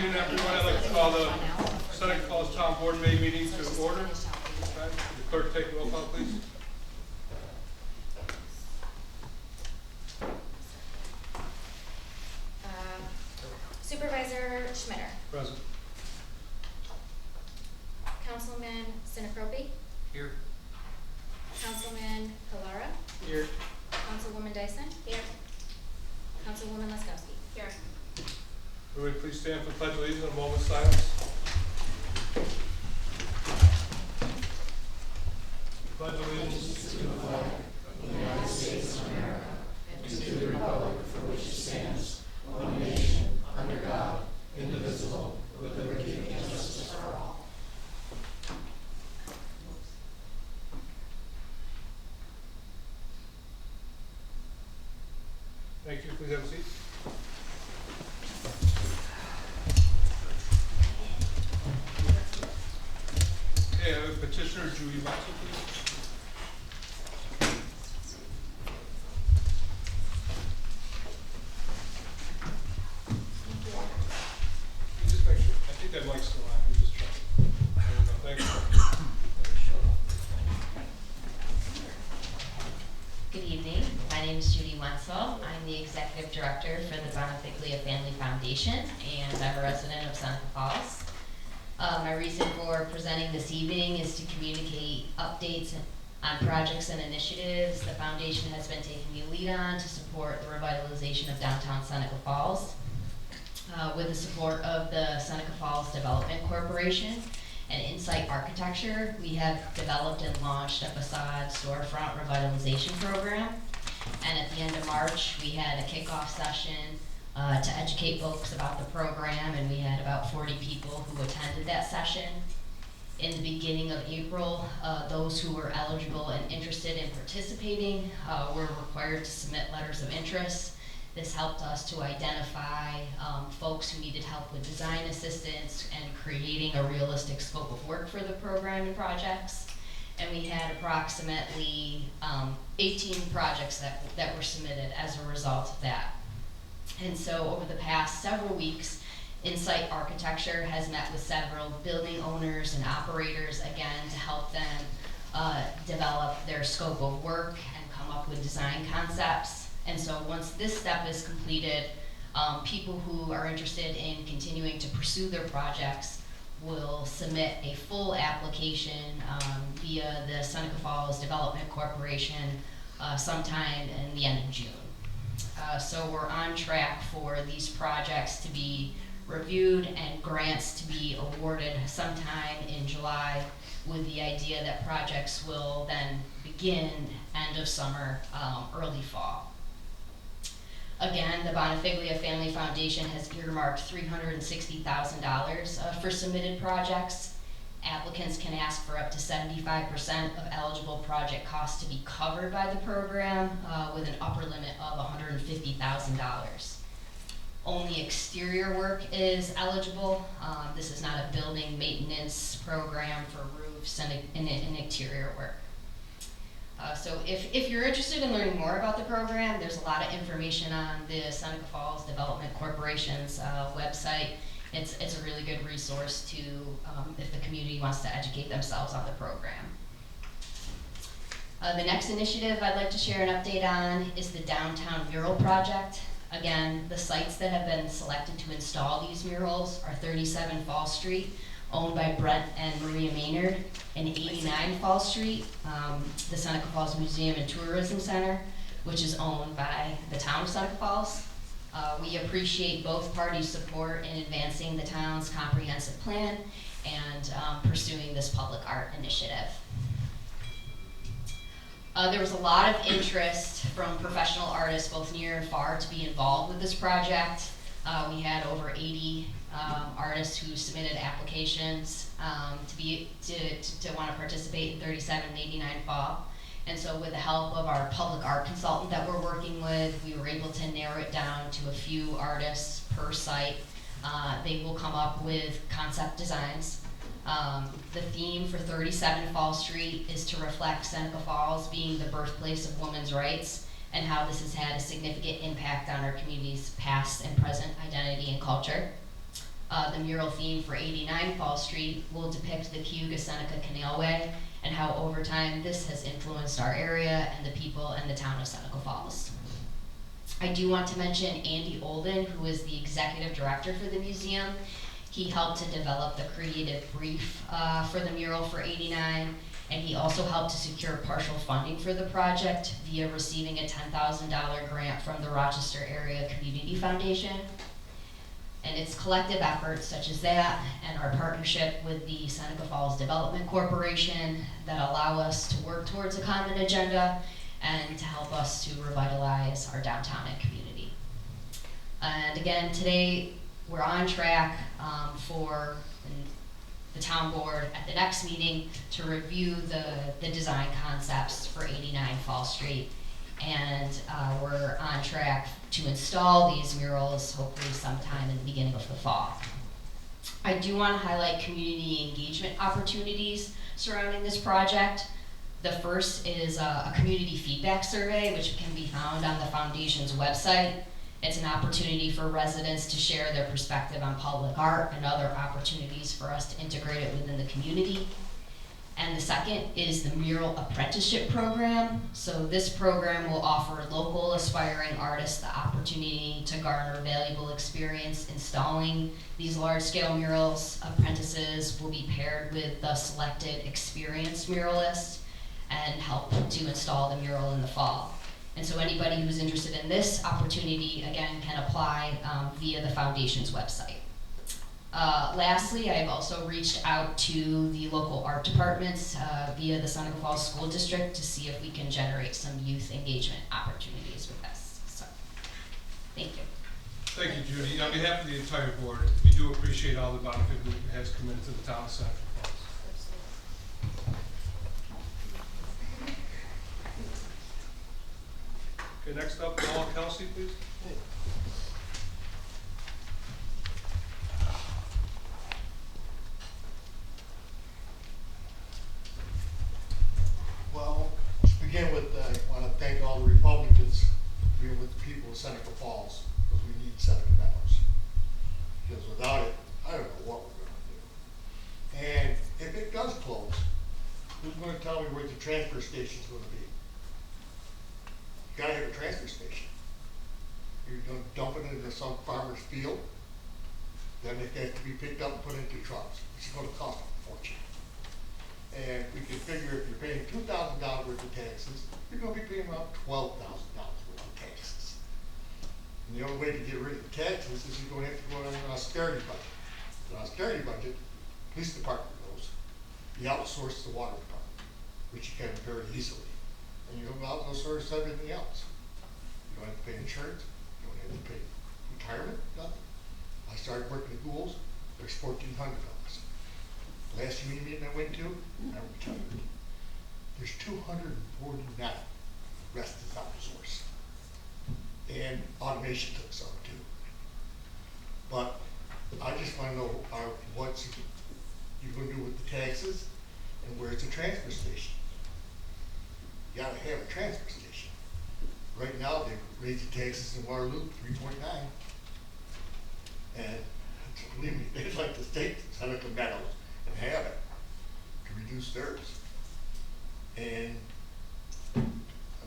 evening, everyone. I'd like to call the Seneca Falls Town Board May meeting to order. Okay. The clerk take the roll call, please. Supervisor Schmitter. Present. Councilman Seneca. Here. Councilman Kalara. Here. Councilwoman Dyson. Here. Councilwoman Laskowski. Here. Everybody please stand for the pledge of allegiance in a moment's silence. Pledge allegiance to the flag of the United States of America and to the republic for which it stands, one nation, under God, indivisible, with liberty and justice for all. Thank you. Please have a seat. Okay, I have a petitioner, Judy Watson, please. You just make sure. I think that mic's still on. You just check it. There you go. Thank you. Good evening. My name is Judy Wenzel. I'm the Executive Director for the Bonifiglia Family Foundation, and I'm a resident of Seneca Falls. My reason for presenting this evening is to communicate updates on projects and initiatives the foundation has been taking the lead on to support the revitalization of downtown Seneca Falls. With the support of the Seneca Falls Development Corporation and Insight Architecture, we have developed and launched a facade storefront revitalization program. And at the end of March, we had a kickoff session to educate folks about the program, and we had about 40 people who attended that session. In the beginning of April, those who were eligible and interested in participating were required to submit letters of interest. This helped us to identify folks who needed help with design assistance and creating a realistic scope of work for the program and projects. And we had approximately 18 projects that were submitted as a result of that. And so over the past several weeks, Insight Architecture has met with several building owners and operators, again, to help them develop their scope of work and come up with design concepts. And so once this step is completed, people who are interested in continuing to pursue their projects will submit a full application via the Seneca Falls Development Corporation sometime in the end of June. So we're on track for these projects to be reviewed and grants to be awarded sometime in July, with the idea that projects will then begin end of summer, early fall. Again, the Bonifiglia Family Foundation has earmarked $360,000 for submitted projects. Applicants can ask for up to 75% of eligible project costs to be covered by the program, with an upper limit of $150,000. Only exterior work is eligible. This is not a building maintenance program for roofs and interior work. So if you're interested in learning more about the program, there's a lot of information on the Seneca Falls Development Corporation's website. It's a really good resource to if the community wants to educate themselves on the program. The next initiative I'd like to share an update on is the Downtown Mural Project. Again, the sites that have been selected to install these murals are 37 Fall Street, owned by Brent and Maria Maynard, and 89 Fall Street, the Seneca Falls Museum and Tourism Center, which is owned by the town of Seneca Falls. We appreciate both parties' support in advancing the town's comprehensive plan and pursuing this public art initiative. There was a lot of interest from professional artists, both near and far, to be involved with this project. We had over 80 artists who submitted applications to want to participate in 37 and 89 Fall. And so with the help of our public art consultant that we're working with, we were able to narrow it down to a few artists per site. They will come up with concept designs. The theme for 37 Fall Street is to reflect Seneca Falls being the birthplace of women's rights and how this has had a significant impact on our community's past and present identity and culture. The mural theme for 89 Fall Street will depict the Cayuga-Seneca Canalway and how over time this has influenced our area and the people and the town of Seneca Falls. I do want to mention Andy Olden, who is the executive director for the museum. He helped to develop the creative brief for the mural for 89, and he also helped to secure partial funding for the project via receiving a $10,000 grant from the Rochester Area Community Foundation. And it's collective efforts such as that and our partnership with the Seneca Falls Development Corporation that allow us to work towards a common agenda and to help us to revitalize our downtown and community. And again, today we're on track for the town board at the next meeting to review the design concepts for 89 Fall Street. And we're on track to install these murals hopefully sometime in the beginning of the fall. I do want to highlight community engagement opportunities surrounding this project. The first is a community feedback survey, which can be found on the foundation's website. It's an opportunity for residents to share their perspective on public art and other opportunities for us to integrate it within the community. And the second is the Mural Apprenticeship Program. So this program will offer local aspiring artists the opportunity to garner valuable experience installing these large-scale murals. Apprentices will be paired with the selected experienced muralists and help to install the mural in the fall. And so anybody who's interested in this opportunity, again, can apply via the foundation's website. Lastly, I've also reached out to the local art departments via the Seneca Falls School District to see if we can generate some youth engagement opportunities with this. So, thank you. Thank you, Judy. On behalf of the entire board, we do appreciate all the benefit that has committed to the town of Seneca Falls. Okay, next up, Paul Kelsey, please. Well, to begin with, I want to thank all the Republicans for being with the people of Seneca Falls, because we need Seneca Meadows. Because without it, I don't know what we're going to do. And if it does close, who's going to tell me where the transfer station is going to be? You got to have a transfer station. You're going to dump it into some farmer's field, then it has to be picked up and put into trucks, which is going to cost a fortune. And we can figure if you're paying $2,000 worth of taxes, you're going to be paying around $12,000 worth of taxes. And the only way to get rid of the taxes is you're going to have to go on an austerity budget. The austerity budget, police department knows, you outsource the water department, which you can very easily. And you don't outsource everything else. You don't have to pay insurance, you don't have to pay retirement, nothing. I started working at Goulds, there's $1,400. Last community meeting I went to, I retired. There's 249. The rest is outsourced. And automation took some too. But I just want to know what you're going to do with the taxes and where's the transfer station. You got to have a transfer station. Right now, they raised the taxes in Waterloo 3.9. And believe me, they'd like to take Seneca Meadows and have it to reduce theirs. And I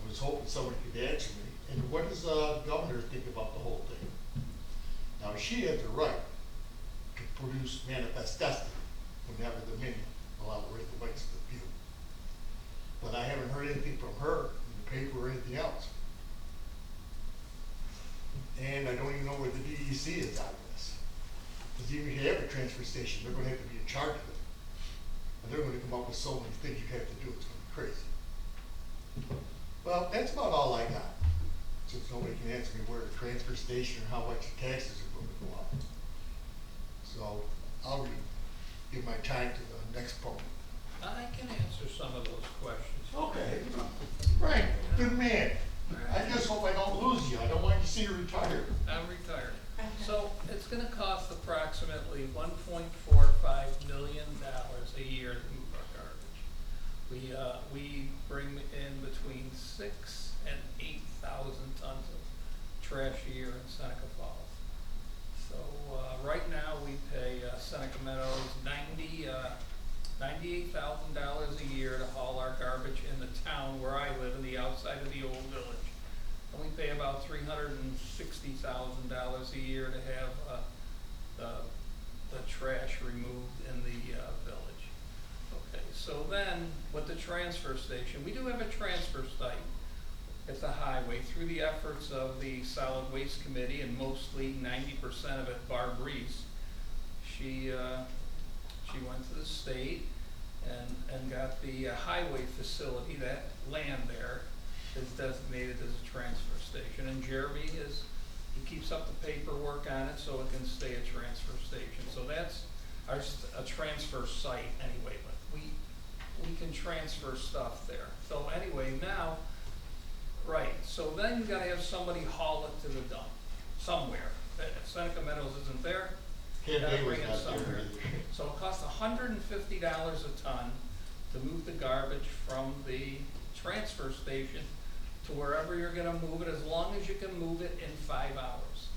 was hoping somebody could answer me. And what does the governor think about the whole thing? Now, she has the right to produce manifest destiny whenever the many allow the rights to the few. But I haven't heard anything from her in the paper or anything else. And I don't even know where the DEC is out of this. Because even if you have a transfer station, they're going to have to be in charge of it. And they're going to come up with so many things you have to do, it's going to be crazy. Well, that's about all I got. Since nobody can answer me where the transfer station or how much the taxes are going to go up. So I'll give my time to the next opponent. I can answer some of those questions. Okay. Right. Good man. I just hope I don't lose you. I don't want you to see you retired. I'm retired. So it's gonna cost approximately $1.45 million a year to move our garbage. We bring in between 6,000 and 8,000 tons of trash a year in Seneca Falls. So right now we pay Seneca Meadows $98,000 a year to haul our garbage in the town where I live, in the outside of the old village. And we pay about $360,000 a year to have the trash removed in the village. Okay, so then with the transfer station, we do have a transfer site at the highway through the efforts of the Solid Waste Committee, and mostly 90% of it Barb Reese. She went to the state and got the highway facility, that land there is designated as a transfer station. And Jeremy he keeps up the paperwork on it so it can stay a transfer station. So that's a transfer site anyway, but we can transfer stuff there. So anyway, now, right, so then you gotta have somebody haul it to the dump somewhere. Seneca Meadows isn't there. Can't Gotta be bring it without somewhere. there. So it costs $150 a ton to move the garbage from the transfer station to wherever you're gonna move it, as long as you can move it in 5 hours.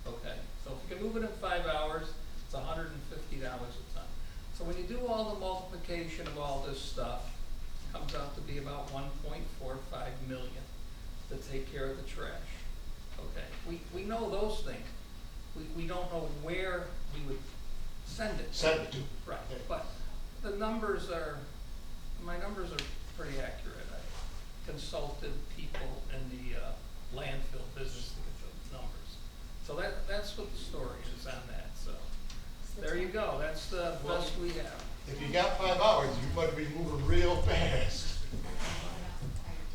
Okay, so if you can move it in 5 hours, it's $150 a ton. So when you do all the multiplication of all this stuff, it comes out to be about 1.45 million to take care of the trash. Okay, we know those things. We don't know where we would send it. Send it to. Right, Okay. but my numbers are pretty accurate. I consulted people in the landfill business to get those numbers. So that's what the story is on that, so. There you go, that's the best we have. If you got 5 hours, you better be moving real fast.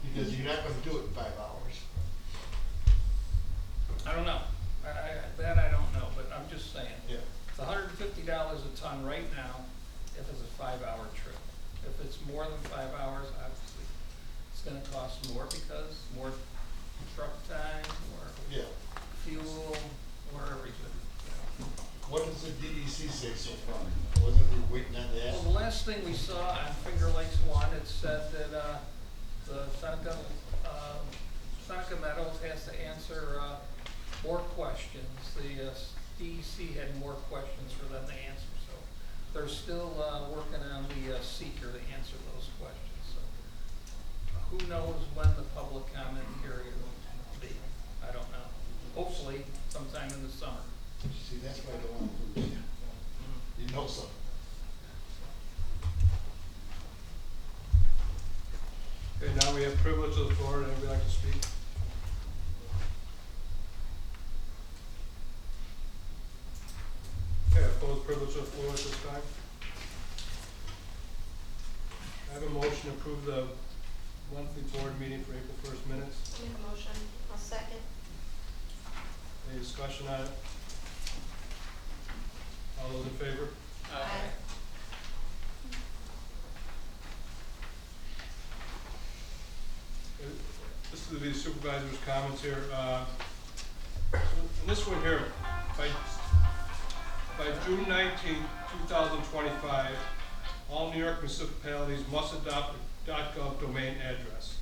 Because you're not gonna do it in 5 hours. I don't know, that I don't know, but I'm just saying. Yeah. It's $150 a ton right now if it's a 5-hour trip. If it's more than 5 hours, obviously, it's gonna cost more because more truck time, more Yeah. fuel, more everything, you know. What does the DEC say so far? Wasn't we waiting on that? Well, the last thing we saw on Finger Lakes 1, it said that, the Seneca Meadows has to answer, more questions. The, DEC had more questions for them to answer, so they're still, working on the, seeker to answer those questions, so. Who knows when the public comment period will be? I don't know. Hopefully sometime in the summer. See, that's why I don't want to lose you. You know something. Okay, now we have privilege of the floor, and anybody like to speak? Okay, I oppose privilege of the floor at this time. I have a motion to approve the monthly board meeting for April 1st minutes. Make a motion, I'll second. Any discussion on it? All those in favor? Aye. This is the supervisor's comments here. In this one here, by June 19, 2025, all New York municipalities must adopt a .gov domain address.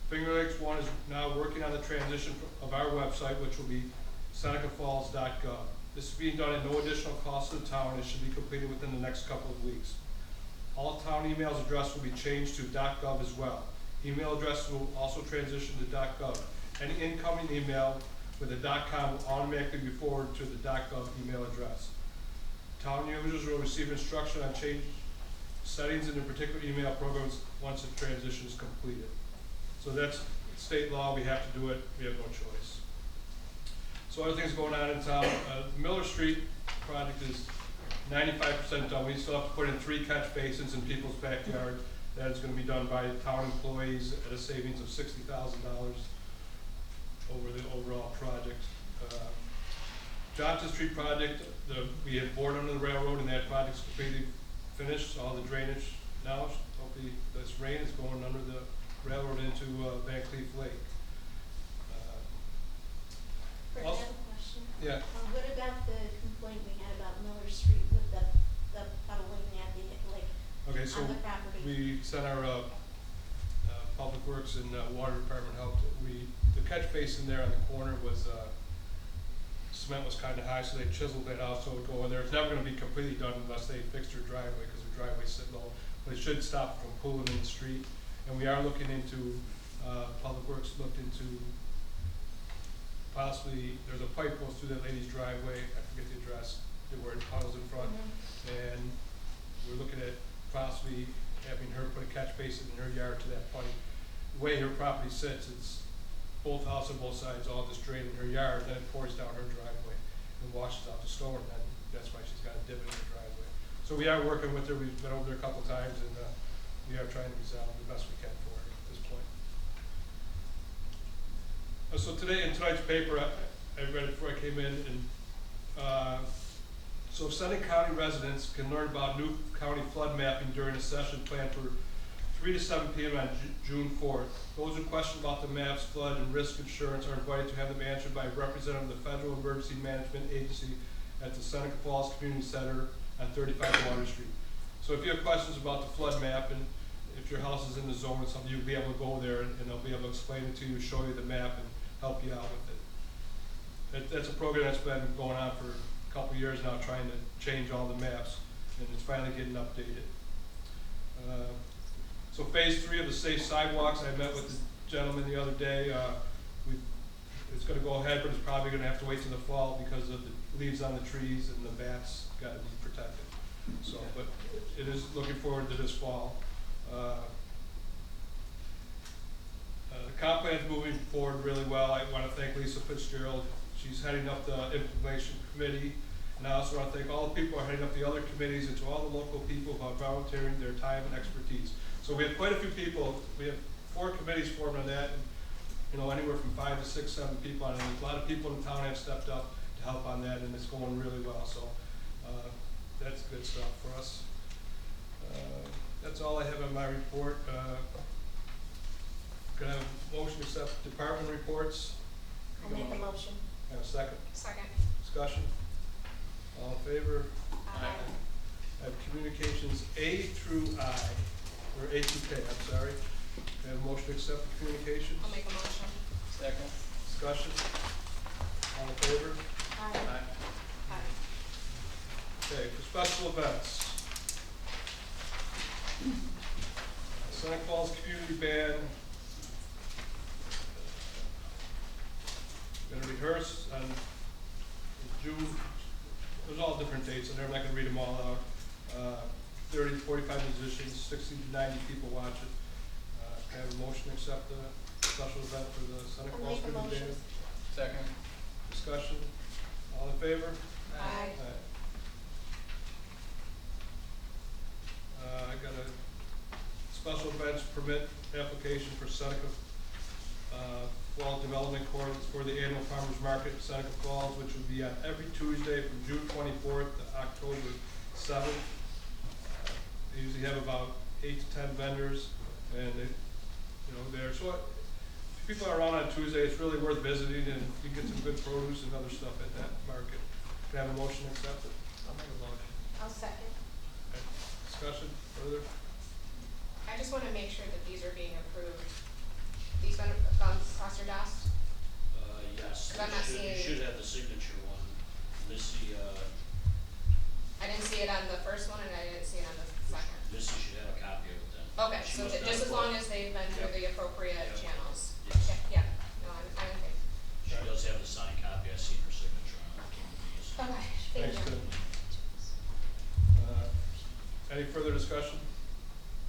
Finger Lakes 1 is now working on the transition of our website, which will be senecafalls.gov. This is being done at no additional cost to the town. It should be completed within the next couple of weeks. All town emails address will be changed to .gov as well. Email addresses will also transition to .gov. Any incoming email with a .com will automatically be forwarded to the .gov email address. Town users will receive instruction on change settings in their particular email programs once the transition is completed. So that's state law, we have to do it, we have no choice. So other things going on in town, Miller Street project is 95% done. We still have to put in 3 catch basins in people's backyard. That is going to be done by town employees at a savings of $60,000 over the overall project. Johnson Street project, we have bored under the railroad, and that project's completely finished. All the drainage now, hopefully this rain is going under the railroad into Van Cleef Lake. Fred, I have a question. Yeah. What about the complaint we had about Miller Street with the puddling at the, like, Okay, so on the property? we sent our Public Works and Water Department help. The catch basin there on the corner was cement was kinda high, so they chiseled it out so it would go in there. It's never gonna be completely done unless they fix their driveway, cause their driveway's sit low. But it should stop from pooling in the street. And we are looking into, Public Works looked into possibly, there's a pipe goes through that lady's driveway, I forget the address, where it puddles in front. And we're looking at possibly having her put a catch basin in her yard to that pipe. The way her property sits, it's both houses on both sides all just drain in her yard, then it pours down her driveway and washes out the snow, and then that's why she's got a divot in her driveway. So we are working with her, we've been over there a couple times, and we are trying to resolve the best we can for her at this point. So today, in tonight's paper, I read it before I came in, and so Seneca County residents can learn about new county flood mapping during a session planned for 3 to 7 p.m. on June 4th. Those who question about the maps, flood, and risk insurance are invited to have them answered by a representative of the Federal Emergency Management Agency at the Seneca Falls Community Center on 35 Water Street. So if you have questions about the flood map, and if your house is in the zone or something, you'll be able to go there and they'll be able to explain it to you, show you the map, and help you out with it. That's a program that's been going on for a couple years now, trying to change all the maps, and it's finally getting updated. So phase 3 of the safe sidewalks, I met with the gentleman the other day. It's gonna go ahead, but it's probably gonna have to wait till the fall because of the leaves on the trees and the bats gotta be protected. So, but it is looking forward to this fall. The comp plan's moving forward really well. I wanna thank Lisa Fitzgerald. She's heading up the implementation committee. And I also want to thank all the people who are heading up the other committees and to all the local people who are volunteering their time and expertise. So we have quite a few people. We have 4 committees formed on that, and anywhere from 5 to 6, 7 people on it. And a lot of people in town have stepped up to help on that, and it's going really well. So that's good stuff for us. That's all I have on my report. Can I have a motion to accept department reports? I'll make a motion. Have a second? Second. Discussion? All in favor? Aye. I have communications A through I, or A through K, I'm sorry. Can I have a motion to accept the communications? I'll make a motion. Second. Discussion? All in favor? Aye. Aye. Okay, for special events. Seneca Falls Community Band. Gonna rehearse on June, there's all different dates, and I'm not gonna read them all out. 30 to 45 musicians, 60 to 90 people watch it. Can I have a motion to accept the special event for the Seneca I'll Falls make a Community motion. Band? Second. Discussion? All in favor? Aye. I got a special events permit application for Seneca Falls Development Corp. for the annual farmers market in Seneca Falls, which will be on every Tuesday from June 24th to October 7th. They usually have about 8 to 10 vendors, and they, there. So if people are around on Tuesday, it's really worth visiting, and you get some good produce and other stuff at that market. Can I have a motion to accept it? I'll make a motion. I'll second. Okay. Discussion further? I just wanna make sure that these are being approved. These funds cross your desk? Yes, 'Cause I'm not you seeing- should have the signature one. Missy, I didn't see it on the first one and I didn't see it on the second. Missy should have a copy of it then. Okay, She so must not just as have long put- as they've been through Yep. the appropriate Yep. channels. Yes. Okay, yeah, no, I'm okay. She does have the signed copy, I seen her signature on it, one of these. Okay, Thanks, thank you. Tim. Any further discussion?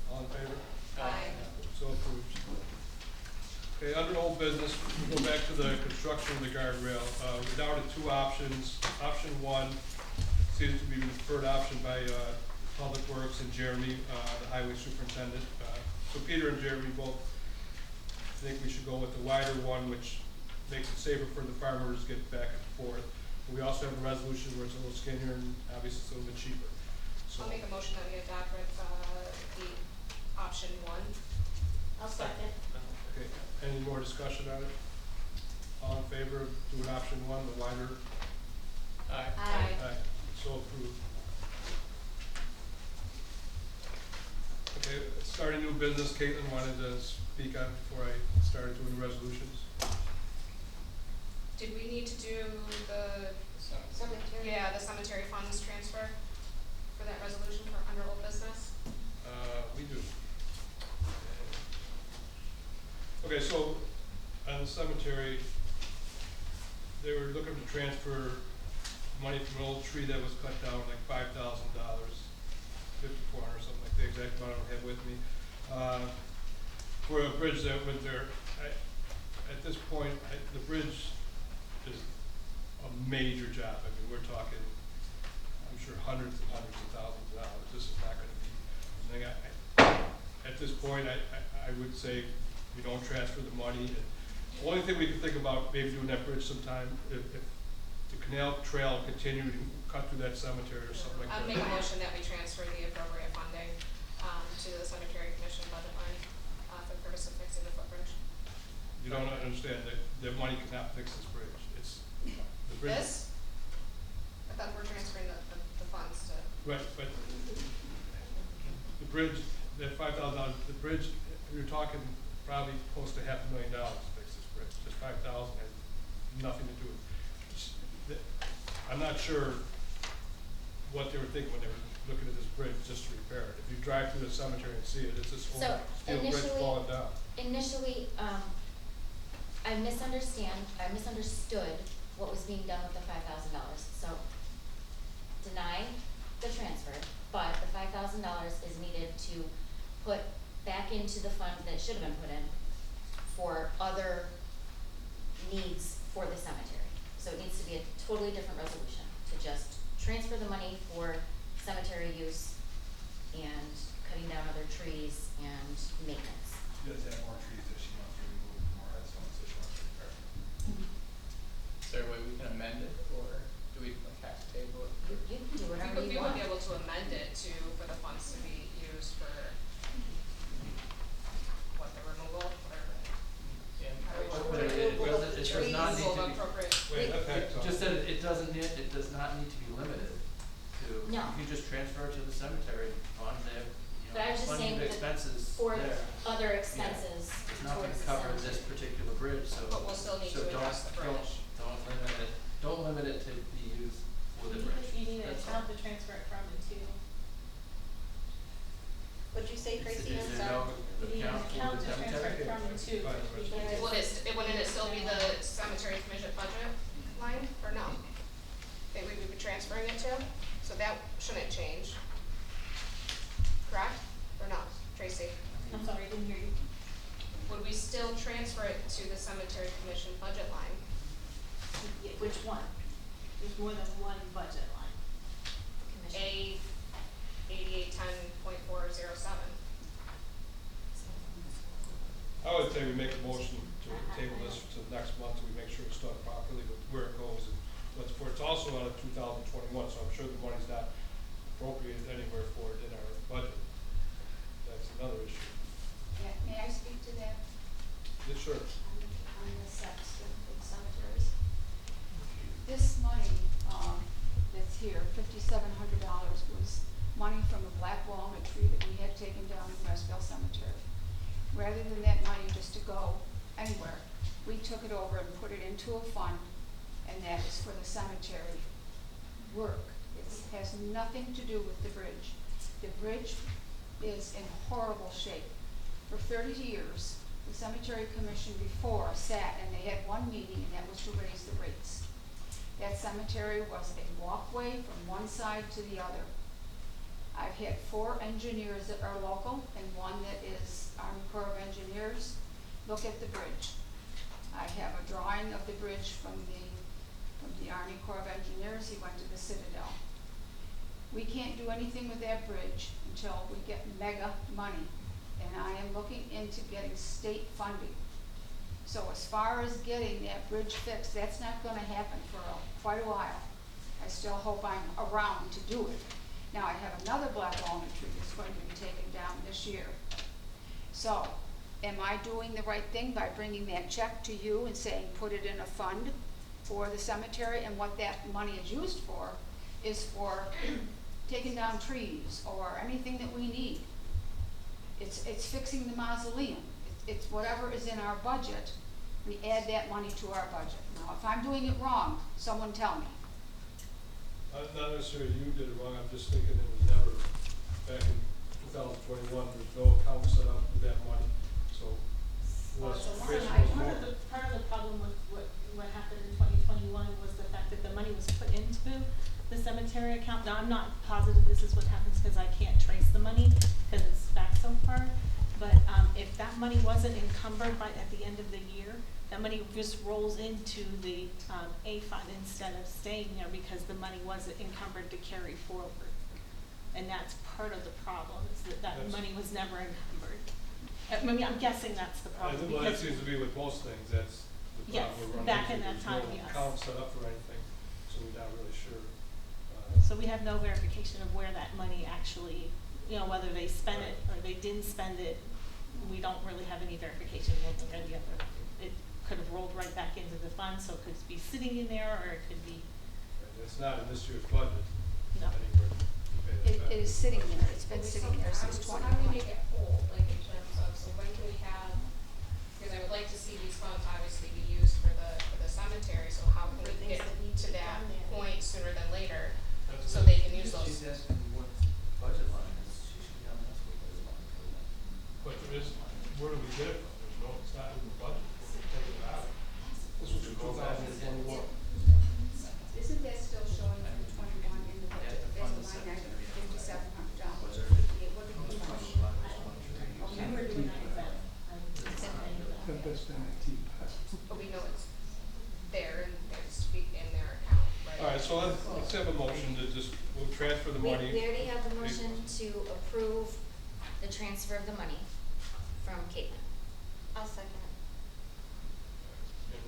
All in favor? Aye. So approved. Okay, under old business, we go back to the construction of the guardrail. We're down to 2 options. Option 1 seems to be the preferred option by Public Works and Jeremy, the highway superintendent. So Peter and Jeremy both think we should go with the wider one, which makes it safer for the farmers to get back and forth. But we also have a resolution where it's a little skinnier and obviously it's a little bit cheaper. So I'll make a motion that we adopt the option 1. I'll second. Okay, any more discussion on it? All in favor of doing option 1, the wider? Aye. Aye. Aye, so approved. Okay, starting new business, Caitlin wanted to speak on before I started doing resolutions. did we need to do the, Cemetery. yeah, the cemetery funds transfer for that resolution for under old business? We do. Okay, so on the cemetery, they were looking to transfer money from an old tree that was cut down, like $5,000, 5,400 or something like the exact amount I don't have with me, for a bridge that went there. At this point, the bridge is a major job. I mean, we're talking, I'm sure hundreds and hundreds of thousands of dollars. This is not gonna be, at this point, I would say we don't transfer the money. And the only thing we can think about maybe doing that bridge sometime, if the canal trail continued and cut through that cemetery or something like that. I'll make a motion that we transfer the appropriate funding, to the cemetery commission budget line, for the purpose of fixing the footbridge. You don't understand that money cannot fix this bridge. It's, the bridge. This? I thought we're transferring the funds to. Right, but the bridge, that $5,000, the bridge, you're talking probably close to $500,000 to fix this bridge. Just 5,000 has nothing to do with it. I'm not sure what they were thinking when they were looking at this bridge just to repair it. If you drive through the cemetery and see it, it's this So old steel bridge initially- falling down. Initially, I misunderstood what was being done with the $5,000. So deny the transfer, but the $5,000 is needed to put back into the fund that should have been put in for other needs for the cemetery. So it needs to be a totally different resolution, to just transfer the money for cemetery use and cutting down other trees and maintenance. She does have more trees that she wants to remove, more headstones that she wants to repair. Is there a way we can amend it, or do we like have to table it? You can do whatever We you would want. be able to amend it for the funds to be used for what, the removal, whatever. Yeah. How But do we- it does not need Removal to of be, appropriate. Wait, effect on. just that it doesn't need, it does not need to be limited to, No. you can just transfer it to the cemetery fund, they have, But I was just plenty saying of that expenses for there. other expenses It's not towards gonna the cover cemetery. this particular bridge, so. But we'll still need so to address the bridge. Don't limit it to be used for the bridge. You need an That's account all. to transfer it from and to. What'd you say, Tracy? Is I'm there sorry. no You need an account account for to the transfer cemetery? it from and to. Right, right. because Wouldn't it still be the cemetery commission budget line, or no? That we would be transferring it to, so that shouldn't change. Correct, or not, Tracy? I'm sorry, I didn't hear you. Would we still transfer it to the cemetery commission budget line? Yeah, which one? There's more than one budget line. Commission. 8810.407. I would say we make a motion to table this to next month, so we make sure it's done properly with where it goes and what's for. It's also out of 2021, so I'm sure the money's not appropriated anywhere for it in our budget. That's another issue. Yeah, may I speak to that? Yes, sure. On the sets of cemeteries. This money, that's here, $5,700, was money from a black walnut tree that we had taken down in Westville Cemetery. Rather than that money just to go anywhere, we took it over and put it into a fund, and that is for the cemetery work. It has nothing to do with the bridge. The bridge is in horrible shape. For 30 years, the cemetery commission before sat and they had one meeting, and that was to raise the rates. That cemetery was a walkway from one side to the other. I've had 4 engineers that are local and one that is Army Corps of Engineers look at the bridge. I have a drawing of the bridge from the Army Corps of Engineers. He went to the Citadel. We can't do anything with that bridge until we get mega money, and I am looking into getting state funding. So as far as getting that bridge fixed, that's not gonna happen for quite a while. I still hope I'm around to do it. Now, I have another black walnut tree that's going to be taken down this year. So, am I doing the right thing by bringing that check to you and saying, put it in a fund for the cemetery? And what that money is used for is for taking down trees or anything that we need. It's fixing the mausoleum. It's whatever is in our budget we add that money to our budget. Now, if I'm doing it wrong, someone tell me. Not necessarily you did it wrong, I'm just thinking it was never, back in 2021, there's no account set up with that money, so. Well, it's a line Tracy item. was more- Part of the problem with what happened in 2021 was the fact that the money was put into the cemetery account. Now, I'm not positive this is what happens because I can't trace the money because it's back so far. But if that money wasn't encumbered at the end of the year, that money just rolls into the A fund instead of staying there because the money wasn't encumbered to carry forward. And that's part of the problem, is that Yes. money was never encumbered. I mean, I'm guessing that's the problem. Well, that because- seems to be with most things, that's the Yes, problem we're running back in into. that time, There's yes. no account set up for anything, so we're not really sure. So we have no verification of where that money actually, whether they spent it or they didn't spend it. We don't really have any verification one way or the other. It could have rolled right back into the fund, so it could be sitting in there, or it could be, It's not in this year's budget no. anywhere to pay that back. It is sitting there, it's been sitting there since So how do we 2020. make it whole, like in terms of, so when can we have, because I would like to see these funds obviously be used for the cemetery, so how can For we things get that need to to be that done there. point sooner than later, That's so it. they can use those? She's asking what budget line is, she should be on this what budget line for that. But there is, where do we get it from? There's no, it's not in the budget, we're taking it out. This was in 2021. Isn't that still showing in 21 in the budget, Yeah, the there's fund a is line set item, to be $5,700, What's what did How much we fund do? line is one tree? We were doing that with them. But we know it's there and it's in their account, right? All right, so let's have a motion to just, we'll transfer the We money. already have the motion to approve the transfer of the money from Caitlin. I'll second it. And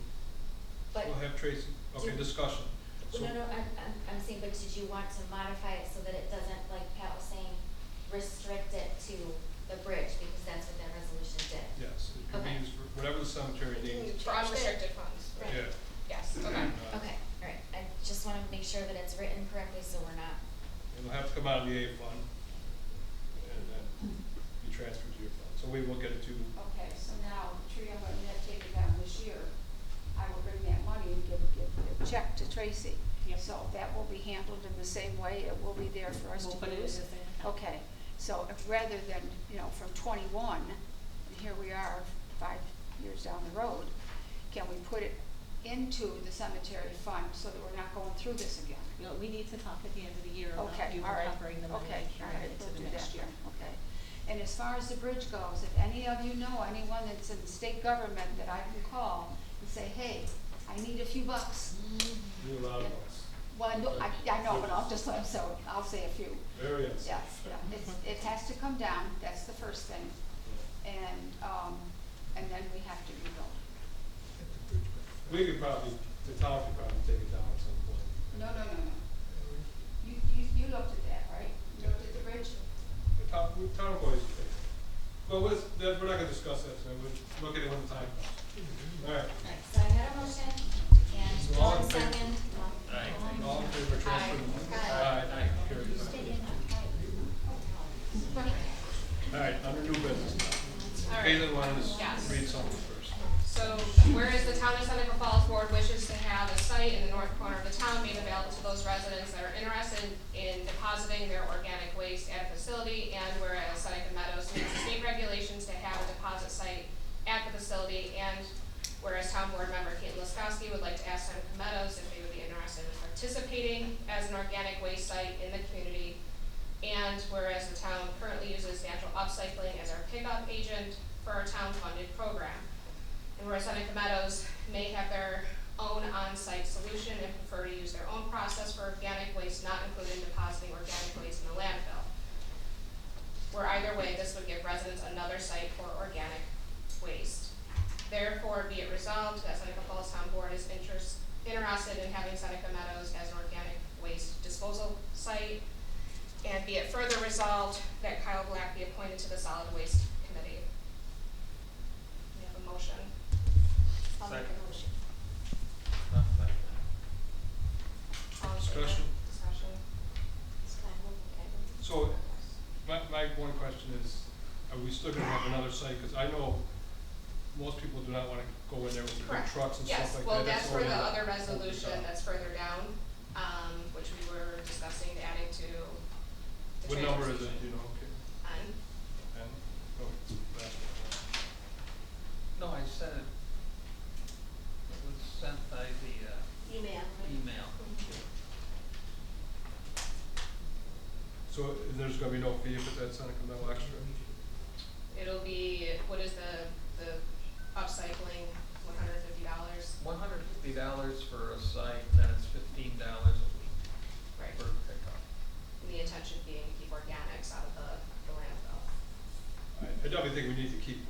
But, we'll have Tracy, okay, Do- discussion. So- no, I'm saying, but did you want to modify it so that it doesn't, like Pat was saying, restrict it to the bridge, because that's what that resolution did? Yes, it can be Okay. used for whatever the cemetery needs. For unrestricted funds, Right. Yeah. yes, okay. Okay, all right, I just wanna make sure that it's written correctly, so we're not, It'll have to come out of the A fund and then be transferred to your fund. So we will get it to, Okay, so now, the tree I'm gonna have taken down this year, I will bring that money and give a check to Tracy. Yep. So that will be handled in the same way, it will be there for us to We'll put it in the use. same account. Okay, so if rather than, from 21, and here we are 5 years down the road, can we put it into the cemetery fund so that we're not going through this again? We need to talk at the end of the year about Okay, you all right. recovering the money Okay, and all carrying right, it to we'll the do next that year. then, okay. And as far as the bridge goes, if any of you know anyone that's in state government that I can call and say, hey, I need a few bucks. do a lot of us. Well, I know, but I'll just let them, so I'll say a few. Very yes. Yeah, it has to come down, that's the first thing, and then we have to rebuild. We could probably, the town could probably take it down at some point. No. You looked at that, right? You looked at the bridge? The town employees could take it. Well, we're not gonna discuss that tonight, we'll look at it when the time comes. All right, alright, so I had a motion, and So all in one favor? second. all in favor of transfer the money? Aye. Aye. Carries. All right, under new business now. All right. Caitlin wanted to Yes. read something first. So, whereas the town of Seneca Falls Board wishes to have a site in the north corner of the town made available to those residents that are interested in depositing their organic waste at a facility, and whereas Seneca Meadows meets the state regulations to have a deposit site at the facility, and whereas town board member Caitlin Laskowski would like to ask Seneca Meadows if they would be interested in participating as an organic waste site in the community, and whereas the town currently uses natural upcycling as our pickup agent for our town-funded program. And whereas Seneca Meadows may have their own on-site solution and prefer to use their own process for organic waste, not including depositing organic waste in the landfill. Where either way, this would give residents another site for organic waste. Therefore, be it resolved that Seneca Falls Town Board is interested in having Seneca Meadows as an organic waste disposal site. And be it further resolved that Kyle Black be appointed to the solid waste committee. We have a motion. I'll make Second. a motion. Not like All in favor? Discussion. Discussion. It's kind of okay. So, my one question is, are we still gonna have another site? Cause I know most people do not wanna go in there with their big Correct. trucks and Yes, stuff like that. well, that's for the all- other resolution that's further down, which we were discussing adding to the What transfer number is it, station. do you know, okay, And, and, oh, last one. No, I sent it, it was sent by the, Email. email. So there's gonna be no fee if it's Seneca Metal Extra? it'll be, what is the upcycling, $150? $150 for a site, then it's $15 a week Right, per pickup. and the intention being to keep organics out of the landfill. I definitely think we need to keep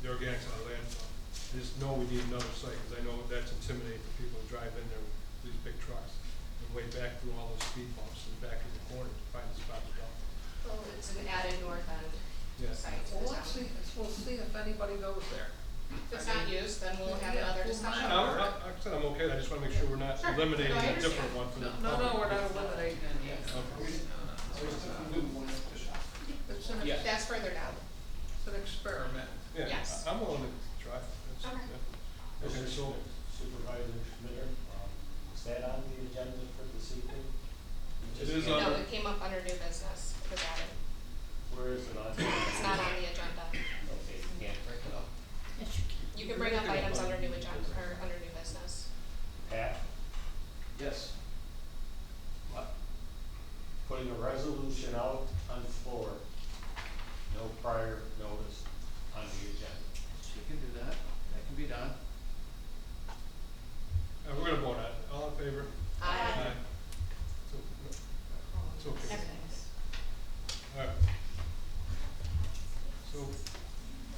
the organics out of landfill. I just know we need another site, cause I know that's intimidating for people to drive in there with these big trucks and way back through all those speed bumps and back in the corner to find the spot to dump. Well, it's an added north end Yeah. site to the Well, town. we'll see if anybody goes there. If it's not used, then we'll have Yeah, another we'll discussion. find I'm, like I said, I'm okay, I just wanna make sure we're not Sure. eliminating No, I a different understand. one from the No, public. we're not eliminating any yet. Okay. Yes. That's further down. It's an experiment. Yes. Yeah, I'm willing to try. That's- Okay. yeah. Okay, so, Supervisor Schmitter, is that on the agenda for this evening? It is No, on- it came up under new business, it was added. Where is it on? It's not on the agenda. Okay, you can't bring it up. You can bring up items under new agenda, or under new business. Pat, Yes. what? Putting a resolution out on the floor, no prior notice on the agenda. She can do that. That can be done. we're gonna vote on it, all in favor? Aye. So, it's okay. Alright. So,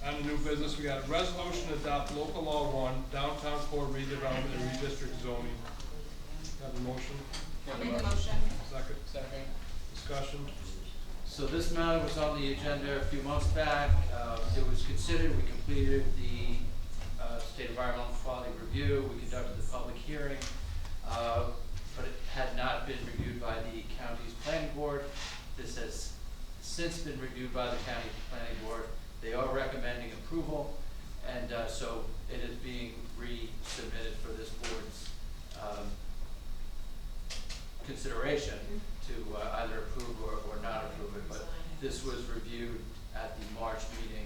on the new business, we got a resolution to adopt local law 1, downtown core redevelopment and redistrict zoning. Have a motion, I'll make a motion. second, Second. discussion, So this matter was on the agenda a few months back. It was considered, we completed the state environmental quality review, we conducted the public hearing, but it had not been reviewed by the county's planning board. This has since been reviewed by the county planning board. They are recommending approval, and so it is being resubmitted for this board's consideration to either approve or not approve it, but this was reviewed at the March meeting,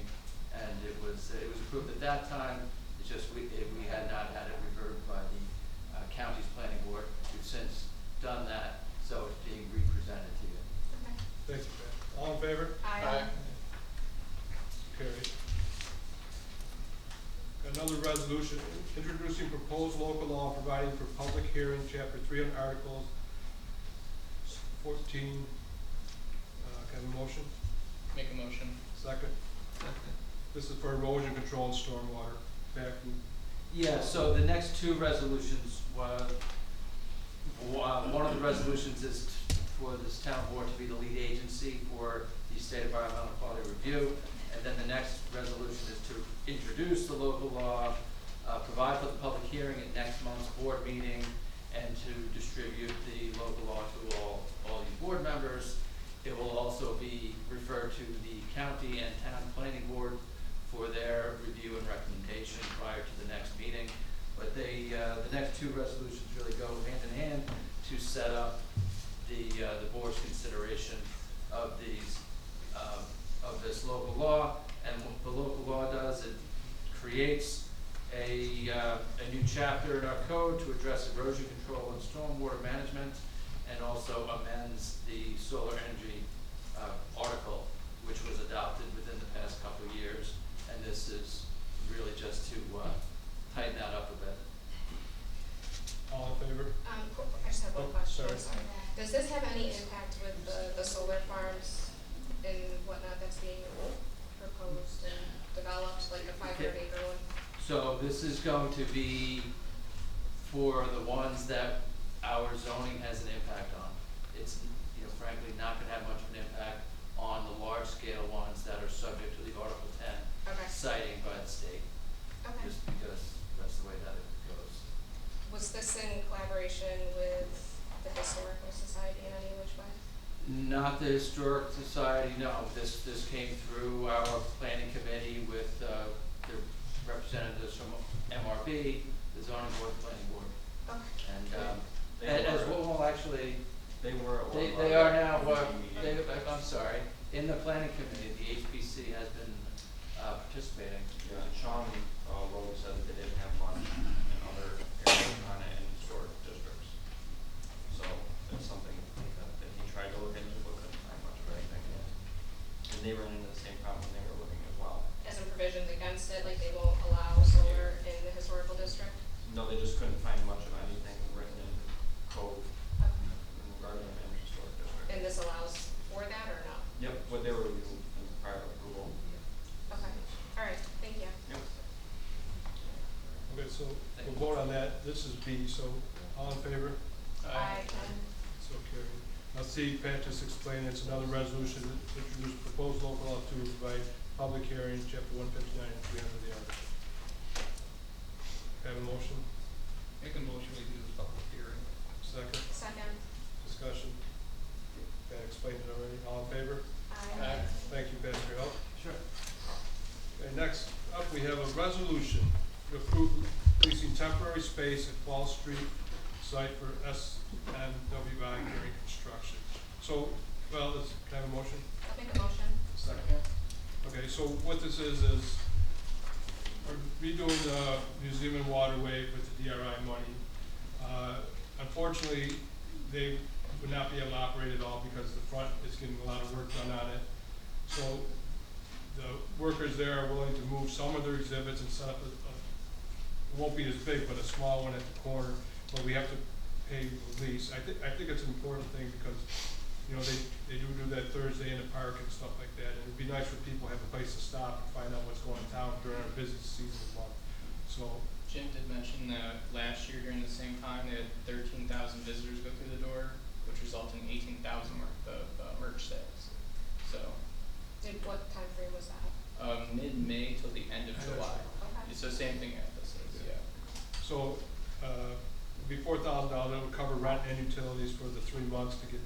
and it was approved at that time. It's just we had not had it reviewed by the county's planning board. We've since done that, so it's being represented to you. Okay. thanks, Pat. All in favor? Aye. Carried. Got another resolution, introducing proposed local law providing for public hearing, chapter 300 articles, 14, can I have a motion? Make a motion. Second? This is for erosion control and stormwater. Pat, Yeah, so the next two resolutions, one of the resolutions is for this town board to be the lead agency for the state environmental quality review. And then the next resolution is to introduce the local law, provide for the public hearing at next month's board meeting, and to distribute the local law to all you board members. It will also be referred to the county and town planning board for their review and recommendation prior to the next meeting. But the next two resolutions really go hand in hand to set up the board's consideration of these, of this local law. And what the local law does, it creates a new chapter in our code to address erosion control and stormwater management, and also amends the solar energy article, which was adopted within the past couple of years. And this is really just to tighten that up a bit. all in favor? I just have one Oh, question, I'm sorry. sorry. Does this have any impact with the solar farms and whatnot that's being proposed and developed, like the 500-acre one? So this is going to be for the ones that our zoning has an impact on. It's, frankly, not gonna have much of an impact on the large scale ones that are subject to the Article 10 Okay, citing by the state, okay. just because that's the way that it goes. Was this in collaboration with the Historical Society in any which way? Not the Historic Society, no. This came through our planning committee with their representatives from MRB, the zoning board, planning board. Okay. And, They as were- well, actually, They were at one of they our are now, meetings. I'm sorry, in the planning committee, the HPC has been, participating. Yeah, Sean, Rhodes said that they didn't have much in other areas on it in historic districts. So it's something that he tried to look into, but couldn't find much of anything. And they ran into the same problem when they were looking as well. As in provisions against it, like they won't allow solar in the historical district? No, they just couldn't find much of anything written in code Okay. regarding an historic district. And this allows for that or no? Yep, what they were using in prior approval. Okay, all right, thank you. Yep. Okay, so we'll vote on that. This is B, so all in favor? Aye. So carried. Now C, Pat just explained, it's another resolution that introduced proposed local law to provide public hearings, chapter 159 and 300 of the article. Have a motion? Make a motion, we do the public hearing. Second? Second. Discussion? Pat explained it already. All in favor? Aye. Thank you, Pat, for your help. Sure. Okay, next up, we have a resolution to approve leasing temporary space at Fall Street site for SMWI during construction. So, well, can I have a motion? I'll make a motion. Second. Okay, so what this is we're redoing the museum and waterway with the DRI money. Unfortunately, they would not be able to operate at all because the front is getting a lot of work done on it. So the workers there are willing to move some of their exhibits and set up it won't be as big, but a small one at the corner, but we have to pay the lease. I think it's an important thing because, you know, they do that Thursday in the park and stuff like that, and it'd be nice for people to have a place to stop and find out what's going on in town during our busy season month. So, Jim did mention that last year during the same time, they had 13,000 visitors go through the door, which resulted in 18,000 worth of merch sales. So, What time frame was that? mid-May till the end of July. Okay. So same thing as this is, yeah. so, it'd be $4,000, it would cover rent and utilities for the 3 months to get the